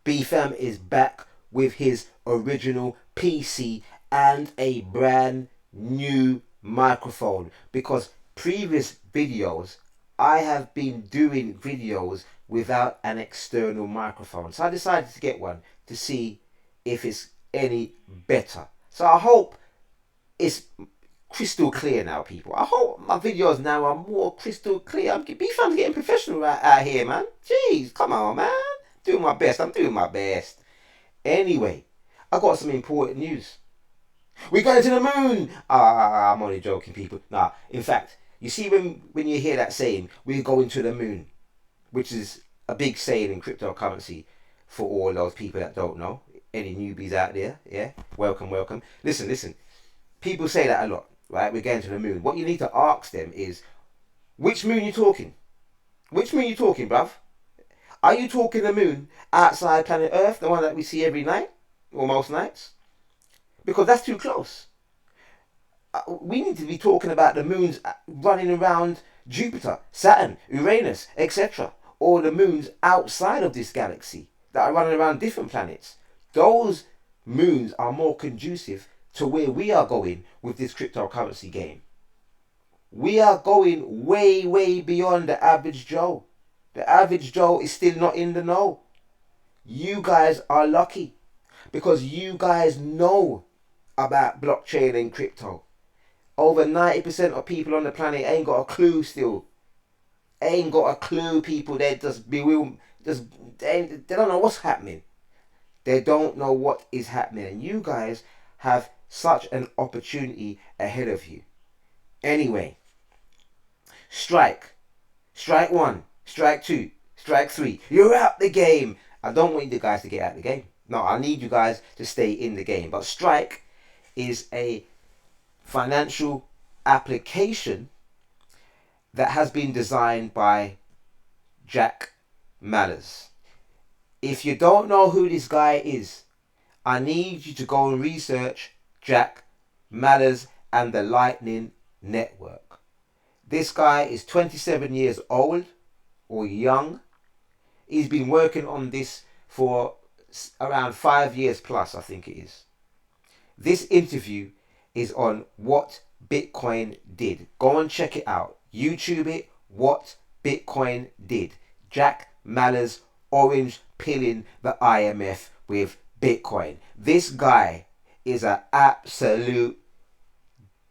BFam is back with his original PC and a brand new microphone, because previous videos I have been doing videos without an external microphone, so I decided to get one to see if it's any better. So I hope it's crystal clear now, people. I hope my videos now are more crystal clear. BFam's getting professional out here, man. Jeez, come on, man. Doing my best. I'm doing my best. Anyway, I got some important news. We're going to the moon. I'm only joking, people. Nah, in fact, you see when you hear that saying, we're going to the moon, which is a big saying in cryptocurrency for all those people that don't know. Any newbies out there, yeah? Welcome, welcome. Listen. People say that a lot, right? We're going to the moon. What you need to ask them is, which moon you talking? Which moon you talking, bruv? Are you talking the moon outside planet Earth, the one that we see every night, or most nights? Because that's too close. We need to be talking about the moons running around Jupiter, Saturn, Uranus, etc. Or the moons outside of this galaxy that are running around different planets. Those moons are more conducive to where we are going with this cryptocurrency game. We are going way, way beyond the average Joe. The average Joe is still not in the know. You guys are lucky because you guys know about blockchain and crypto. Over 90% of people on the planet ain't got a clue still. Ain't got a clue, people. They just bewildered. They don't know what's happening. They don't know what is happening. And you guys have such an opportunity ahead of you. Anyway, strike 1, strike 2, strike 3. You're out the game. I don't want you guys to get out the game. No, I need you guys to stay in the game. But strike is a financial application that has been designed by Jack Mallers. If you don't know who this guy is, I need you to go and research Jack Mallers and the Lightning Network. This guy is 27 years old or young. He's been working on this for around 5 years plus, I think it is. This interview is on What Bitcoin Did. Go and check it out. YouTube it, What Bitcoin Did. Jack Mallers orange pilling the IMF with Bitcoin. This guy is an absolute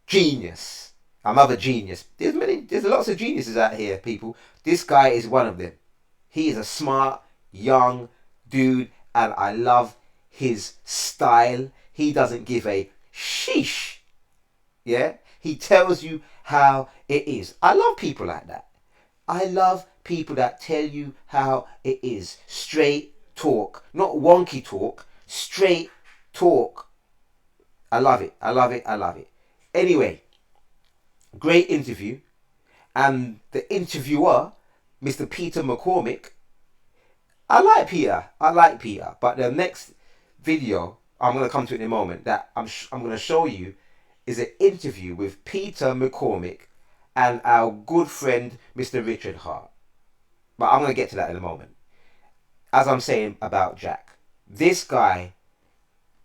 genius. Another genius. There's lots of geniuses out here, people. This guy is one of them. He is a smart, young dude, and I love his style. He doesn't give a sheesh. Yeah? He tells you how it is. I love people like that. I love people that tell you how it is. Straight talk. Not wonky talk. Straight talk. I love it. I love it. I love it. Anyway, great interview. And the interviewer, Mr. Peter McCormack, I like Peter. But the next video, I'm going to come to it in a moment, that I'm going to show you is an interview with Peter McCormack and our good friend, Mr. Richard Hart. But I'm going to get to that in a moment. As I'm saying about Jack, this guy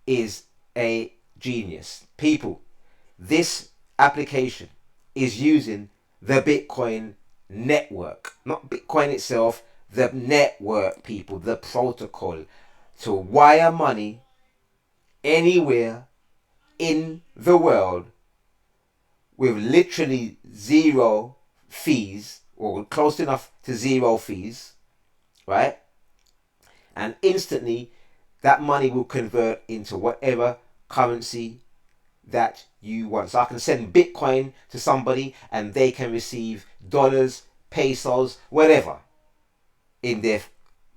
is a genius. People, this application is using the Bitcoin network. Not Bitcoin itself, the network, people, the protocol, to wire money anywhere in the world with literally zero fees, or close enough to zero fees, right? And instantly that money will convert into whatever currency that you want. So I can send Bitcoin to somebody and they can receive dollars, pesos, whatever in their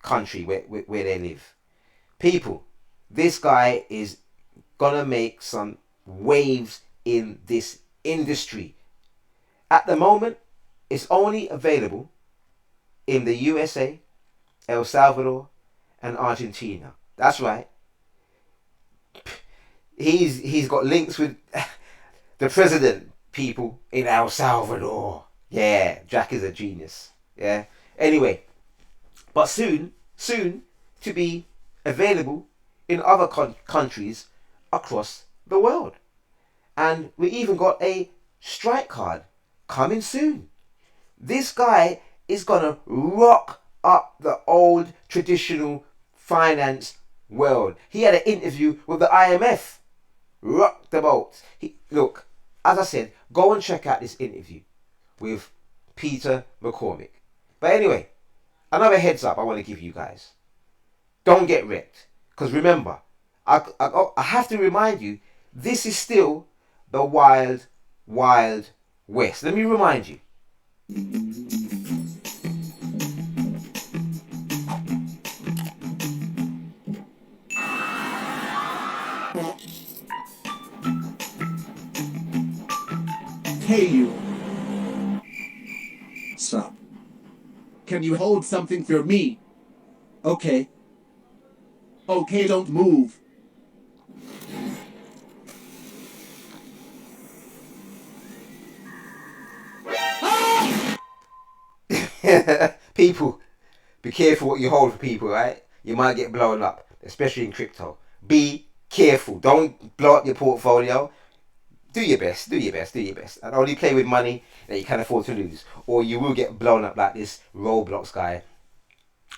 country where they live. People, this guy is gonna make some waves in this industry. At the moment, it's only available in the USA, El Salvador, and Argentina. That's right. He's got links with the president, people, in El Salvador. Yeah, Jack is a genius. Yeah. Anyway, but soon to be available in other countries across the world. And we even got a strike card coming soon. This guy is gonna rock up the old traditional finance world. He had an interview with the IMF. Rock the boat. Look, as I said, go and check out this interview with Peter McCormack. But anyway, another heads up I want to give you guys. Don't get wrecked. Because remember, I have to remind you, this is still the wild, wild west. Let me remind you. Hey you. Stop. Can you hold something for me? Okay. Okay, don't move. People, be careful what you hold for people, right? You might get blown up, especially in crypto. Be careful. Don't blow up your portfolio. Do your best, do your best, do your best. And only play with money that you can afford to lose. Or you will get blown up like this Roblox guy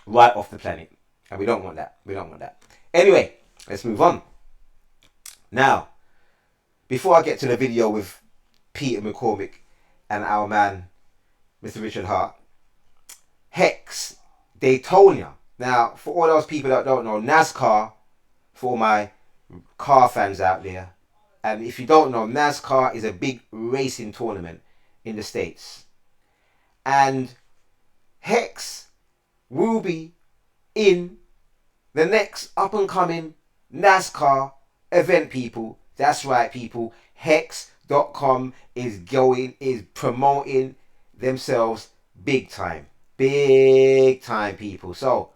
right off the planet. And we don't want that. We don't want that. Anyway, let's move on. Now, before I get to the video with Peter McCormack and our man, Mr. Richard Hart, Hex Daytona. Now, for all those people that don't know, NASCAR, for all my car fans out there, and if you don't know, NASCAR is a big racing tournament in the States. And Hex will be in the next up and coming NASCAR event, people. That's right, people. Hex.com is promoting themselves big time. Big time, people. So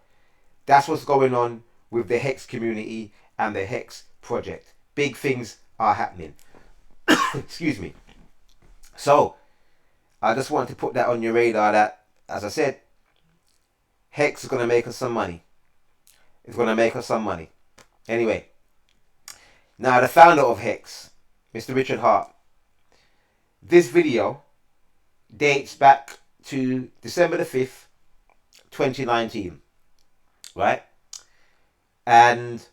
that's what's going on with the Hex community and the Hex project. Big things are happening. Excuse me. So I just wanted to put that on your radar that, as I said, Hex is going to make us some money. It's going to make us some money. Anyway, now the founder of Hex, Mr. Richard Hart, this video dates back to December the 5th, 2019. Right? And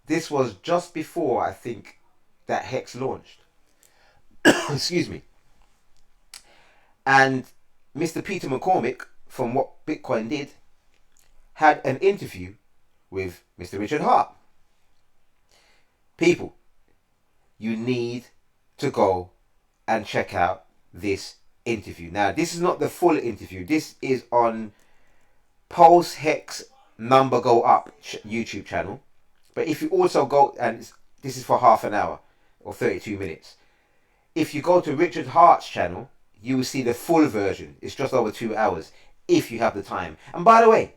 this was just before, I think, that Hex launched. Excuse me. And Mr. Peter McCormack, from What Bitcoin Did, had an interview with Mr. Richard Hart. People, you need to go and check out this interview. Now, this is not the full interview. This is on Post Hex Number Go Up YouTube channel. But if you also go, and this is for half an hour or 32 minutes. If you go to Richard Hart's channel, you will see the full version. It's just over 2 hours if you have the time. And by the way,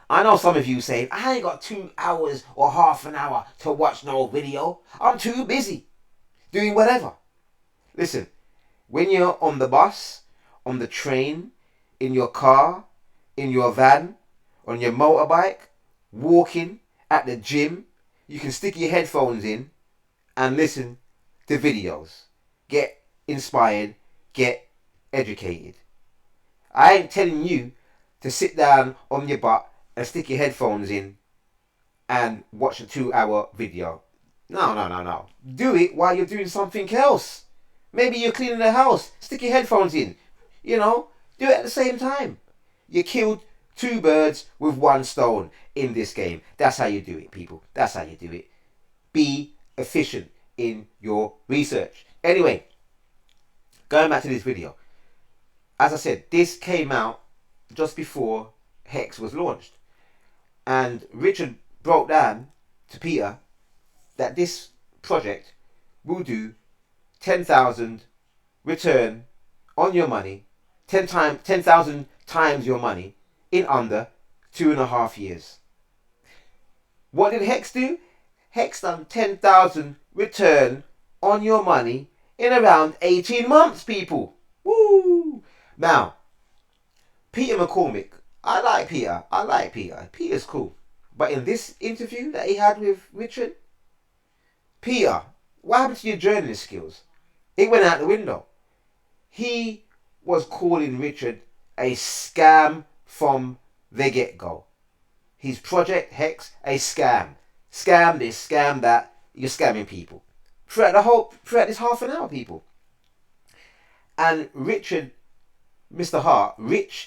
I know some of you saying, I ain't got 2 hours or half an hour to watch no video. I'm too busy doing whatever. Listen, when you're on the bus, on the train, in your car, in your van, on your motorbike, walking, at the gym, you can stick your headphones in and listen to videos. Get inspired, get educated. I ain't telling you to sit down on your butt and stick your headphones in and watch a 2 hour video. No. Do it while you're doing something else. Maybe you're cleaning the house. Stick your headphones in. You know, do it at the same time. You killed 2 birds with 1 stone in this game. That's how you do it, people. That's how you do it. Be efficient in your research. Anyway, going back to this video. As I said, this came out just before Hex was launched. And Richard broke down to Peter that this project will do 10,000 return on your money, 10,000 times your money in under 2.5 years. What did Hex do? Hex done 10,000 return on your money in around 18 months, people. Woo! Now, Peter McCormack, I like Peter. I like Peter. Peter's cool. But in this interview that he had with Richard, Peter, what happened to your journalist skills? It went out the window. He was calling Richard a scam from the get-go. His project, Hex, a scam. Scam this, scam that. You're scamming people. Throughout this half an hour, people. And Richard, Mr. Hart,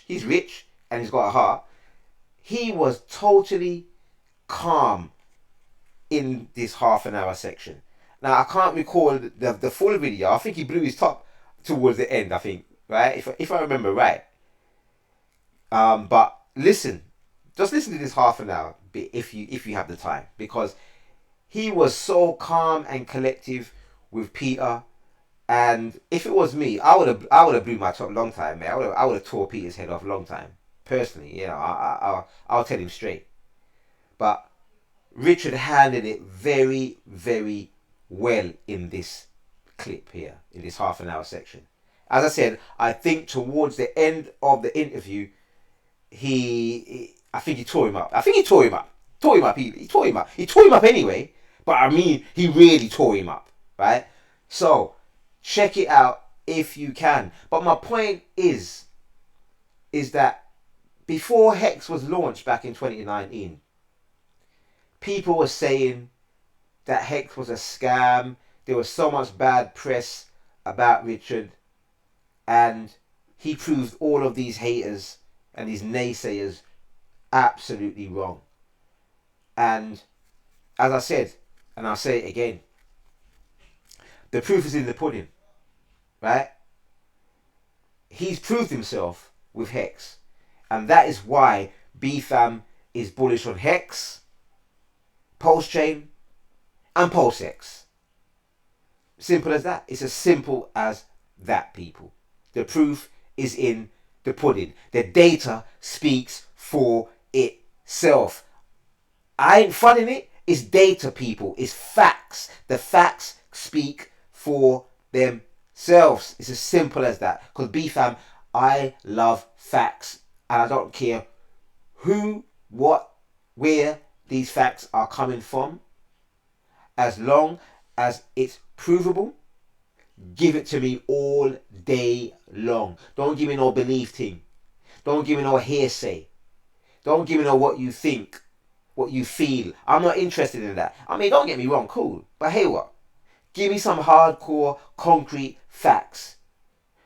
he's rich and he's got a heart. He was totally calm in this half an hour section. Now, I can't recall the full video. I think he blew his top towards the end, I think, right? If I remember right. But listen, just listen to this half an hour if you have the time, because he was so calm and collective with Peter. And if it was me, I would have blew my top long time, man. I would have tore Peter's head off long time. Personally, I'll tell him straight. But Richard handled it very, very well in this clip here, in this half an hour section. As I said, I think towards the end of the interview, I think he tore him up. He tore him up anyway. But I mean, he really tore him up, right? So check it out if you can. But my point is that before Hex was launched back in 2019, people were saying that Hex was a scam. There was so much bad press about Richard, and he proved all of these haters and these naysayers absolutely wrong. And as I said, and I'll say it again, the proof is in the pudding, right? He's proved himself with Hex, and that is why BFAM is bullish on Hex, Pulse-Chain, and Pulse-X. Simple as that. It's as simple as that, people. The proof is in the pudding. The data speaks for itself. I ain't funning it. It's data, people. It's facts. The facts speak for themselves. It's as simple as that. Because BFAM, I love facts. And I don't care who, what, where these facts are coming from. As long as it's provable, give it to me all day long. Don't give me no belief thing. Don't give me no hearsay. Don't give me no what you think, what you feel. I'm not interested in that. I mean, don't get me wrong, cool. But hey, what? Give me some hardcore, concrete facts.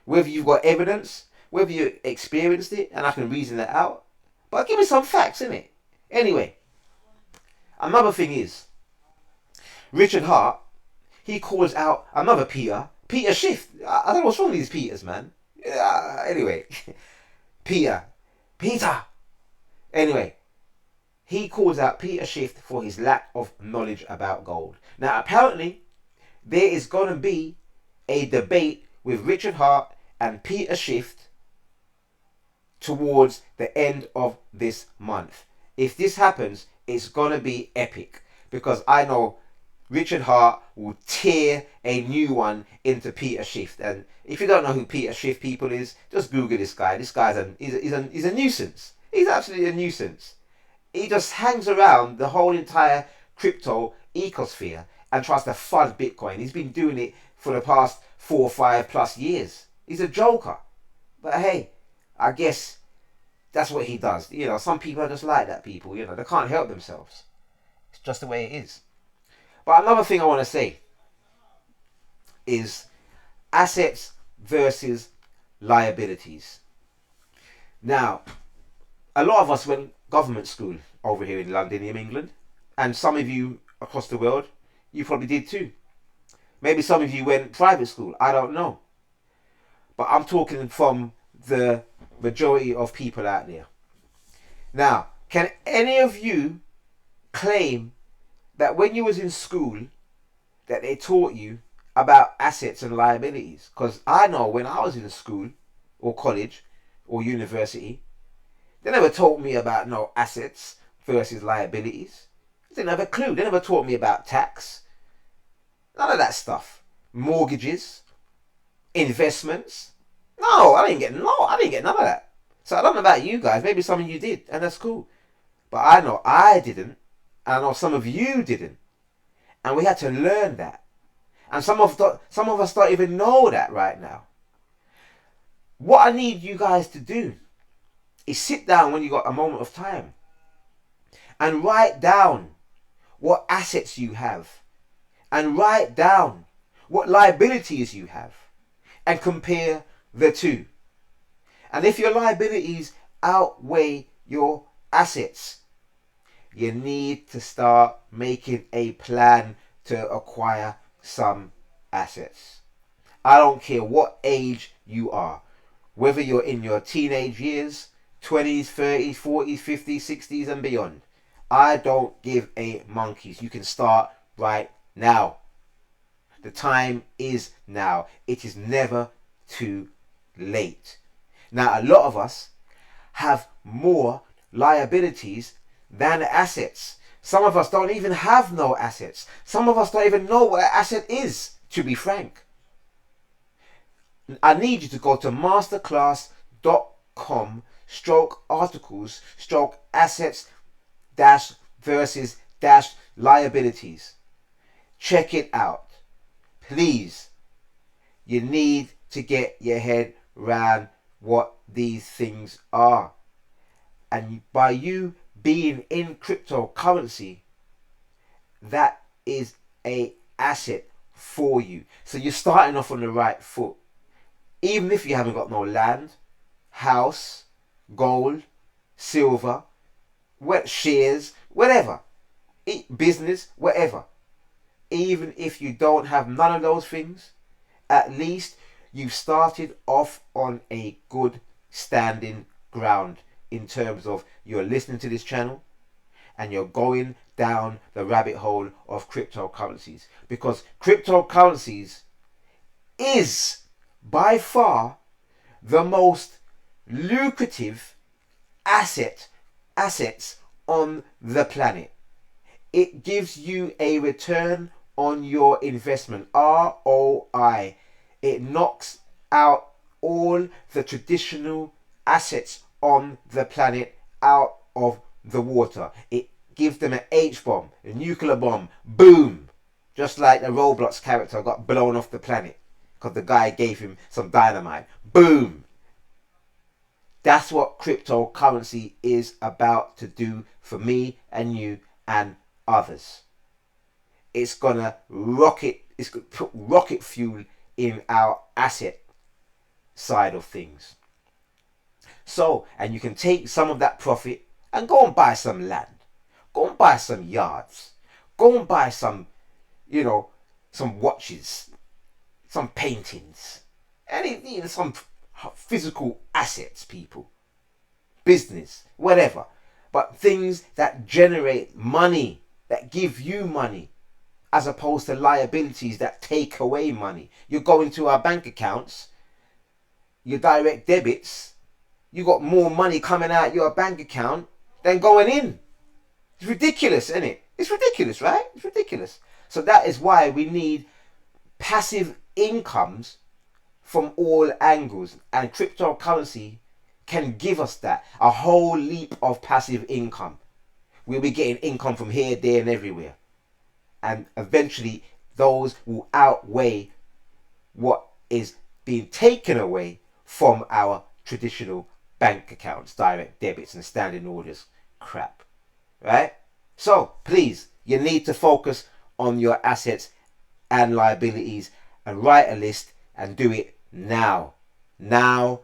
Whether you've got evidence, whether you experienced it, and I can reason that out. But give me some facts, innit? Anyway, another thing is, Richard Hart, he calls out another Peter Schiff. I don't know what's wrong with these Peters, man. Anyway, Peter. Anyway, he calls out Peter Schiff for his lack of knowledge about gold. Now, apparently, there is going to be a debate with Richard Hart and Peter Schiff towards the end of this month. If this happens, it's going to be epic, because I know Richard Hart will tear a new one into Peter Schiff. And if you don't know who Peter Schiff, people, is, just Google this guy. This guy's he's a nuisance. He's absolutely a nuisance. He just hangs around the whole entire crypto ecosphere and tries to fud Bitcoin. He's been doing it for the past 4 or 5 plus years. He's a joker. But hey, I guess that's what he does. You know, some people are just like that, people. You know, they can't help themselves. It's just the way it is. But another thing I want to say is assets versus liabilities. Now, a lot of us went government school over here in London, in England, and some of you across the world, you probably did too. Maybe some of you went private school, I don't know. But I'm talking from the majority of people out there. Now, can any of you claim that when you was in school that they taught you about assets and liabilities? Because I know when I was in school or college or university, they never taught me about no assets versus liabilities. They didn't have a clue. They never taught me about tax. None of that stuff. Mortgages, investments. No, I didn't get none of that. So I don't know about you guys. Maybe some of you did, and that's cool. But I know I didn't, and I know some of you didn't, and we had to learn that. And some of us don't even know that right now. What I need you guys to do is sit down when you got a moment of time and write down what assets you have, and write down what liabilities you have, and compare the two. And if your liabilities outweigh your assets, you need to start making a plan to acquire some assets. I don't care what age you are, whether you're in your teenage years, 20s, 30s, 40s, 50s, 60s and beyond. I don't give a monkeys. You can start right now. The time is now. It is never too late. Now, a lot of us have more liabilities than assets. Some of us don't even have no assets. Some of us don't even know what an asset is, to be frank. I need you to go to masterclass.com/articles/assets versus liabilities. Check it out. Please. You need to get your head around what these things are. And by you being in cryptocurrency, that is a asset for you. So you're starting off on the right foot. Even if you haven't got no land, house, gold, silver, shares, whatever, business, whatever. Even if you don't have none of those things, at least you've started off on a good standing ground in terms of you're listening to this channel and you're going down the rabbit hole of cryptocurrencies, because cryptocurrencies is by far the most lucrative assets on the planet. It gives you a return on your investment, ROI. It knocks out all the traditional assets on the planet out of the water. It gives them an H-bomb, a nuclear bomb, boom. Just like the Roblox character got blown off the planet because the guy gave him some dynamite. Boom. That's what cryptocurrency is about to do for me and you and others. It's gonna it's gonna put rocket fuel in our asset side of things. So, and you can take some of that profit and go and buy some land, go and buy some yards, go and buy some, some watches, some paintings, and some physical assets, people, business, whatever, but things that generate money, that give you money, as opposed to liabilities that take away money. You go into our bank accounts, your direct debits, you got more money coming out your bank account than going in. It's ridiculous, isn't it? It's ridiculous, right? It's ridiculous. So that is why we need passive incomes from all angles, and cryptocurrency can give us that, a whole leap of passive income. We'll be getting income from here, there and everywhere, and eventually those will outweigh what is being taken away from our traditional bank accounts, direct debits and standing orders crap, right? So please, you need to focus on your assets and liabilities and write a list and do it now. Now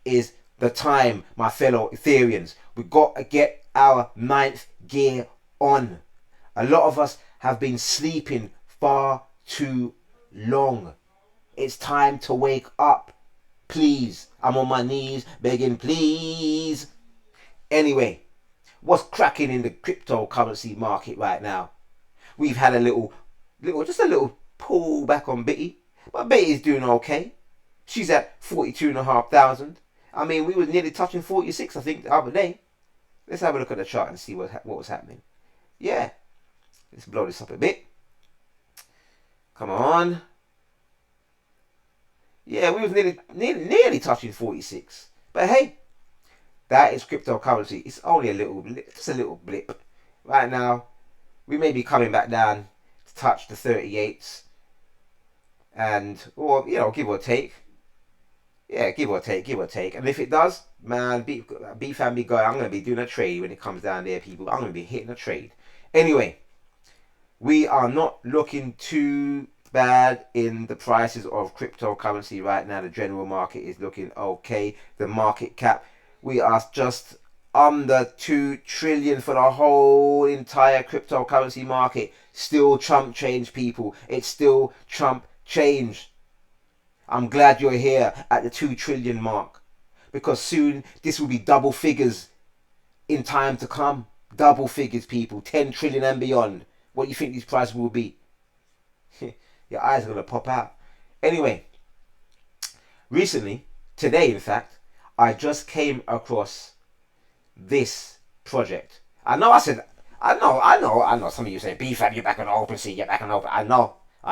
is the time, my fellow Ethereans. We got to get our 9th gear on. A lot of us have been sleeping far too long. It's time to wake up. Please, I'm on my knees begging, please. Anyway, what's cracking in the cryptocurrency market right now? We've had just a little pull back on Bitty, but Bitty's doing okay. She's at 42,500. I mean, we were nearly touching 46, I think, the other day. Let's have a look at the chart and see what was happening. Yeah, let's blow this up a bit. Come on. Yeah, we was nearly touching 46. But hey, that is cryptocurrency. It's only a little blip, just a little blip. Right now, we may be coming back down to touch the 38s, and or give or take. Yeah, give or take, give or take. And if it does, man, B family guy, I'm gonna be doing a trade when it comes down there, people. I'm gonna be hitting a trade. Anyway, we are not looking too bad in the prices of cryptocurrency right now. The general market is looking okay. The market cap, we are just under 2 trillion for the whole entire cryptocurrency market. Still chump change, people. It's still chump change. I'm glad you're here at the 2 trillion mark, because soon this will be double figures in time to come. Double figures, people. 10 trillion and beyond. What do you think these prices will be? Your eyes are going to pop out. Anyway, recently, today in fact, I just came across this project. I know some of you say, BFAB, you're back on OpenSea, you're back on Open. I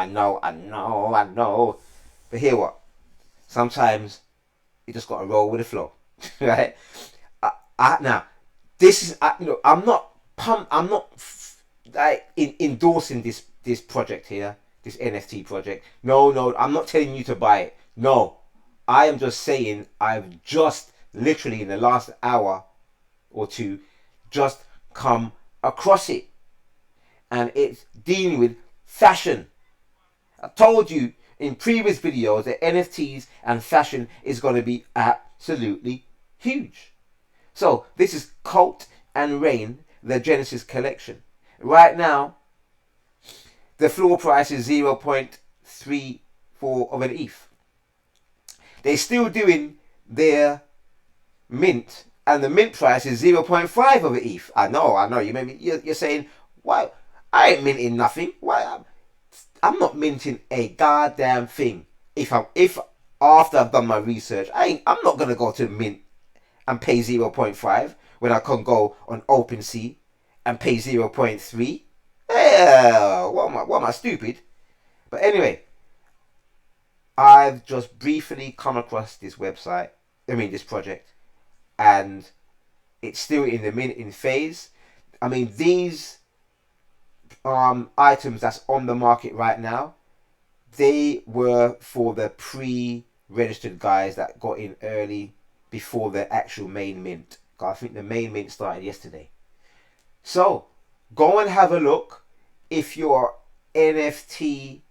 know. But hear what? Sometimes you just got to roll with the flow, right? Now, this is, I'm not endorsing this project here, this NFT project. No, I'm not telling you to buy it. No, I am just saying I've just literally in the last hour or two just come across it, and it's dealing with fashion. I told you in previous videos that NFTs and fashion is going to be absolutely huge. So this is Cult and Rain, the Genesis collection. Right now, the floor price is 0.34 of an ETH. They're still doing their mint, and the mint price is 0.5 of an ETH. I know. You're saying, why? I ain't minting nothing. Why? I'm not minting a goddamn thing. If after I've done my research, I'm not gonna go to the mint and pay 0.5 when I can go on OpenSea and pay 0.3. What am I, stupid? But anyway, I've just briefly come across this website. This project, and it's still in the minting phase. These items that's on the market right now, they were for the pre-registered guys that got in early before the actual main mint. I think the main mint started yesterday. So go and have a look if you're NFT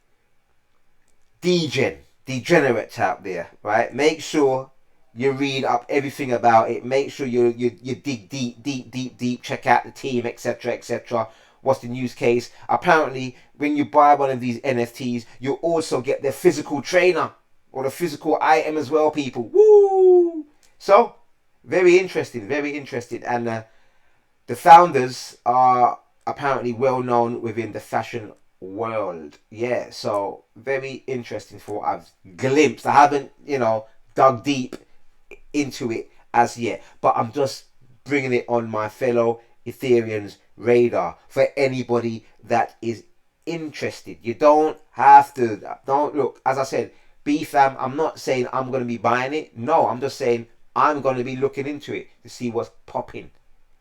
degenerate out there, right? Make sure you read up everything about it. Make sure you dig deep. Check out the team, etc. What's the news case? Apparently, when you buy one of these NFTs, you also get the physical trainer or the physical item as well, people. Woo! So, very interesting. And the founders are apparently well known within the fashion world. Yeah, so very interesting for what I've glimpsed. I haven't, dug deep into it as yet, but I'm just bringing it on my fellow Ethereans radar for anybody that is interested. You don't have to. Don't look, as I said, BFAM, I'm not saying I'm going to be buying it. No, I'm just saying I'm going to be looking into it to see what's popping.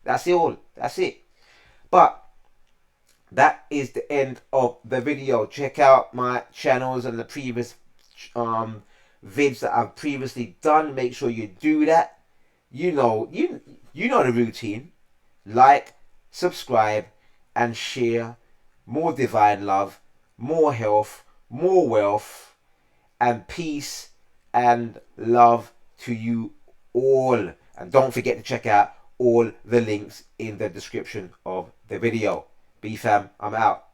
That's it. But that is the end of the video. Check out my channels and the previous vids that I've previously done. Make sure you do that. You know the routine. Like, subscribe, and share. More divine love, more health, more wealth, and peace and love to you all. And don't forget to check out all the links in the description of the video. BFAM, I'm out.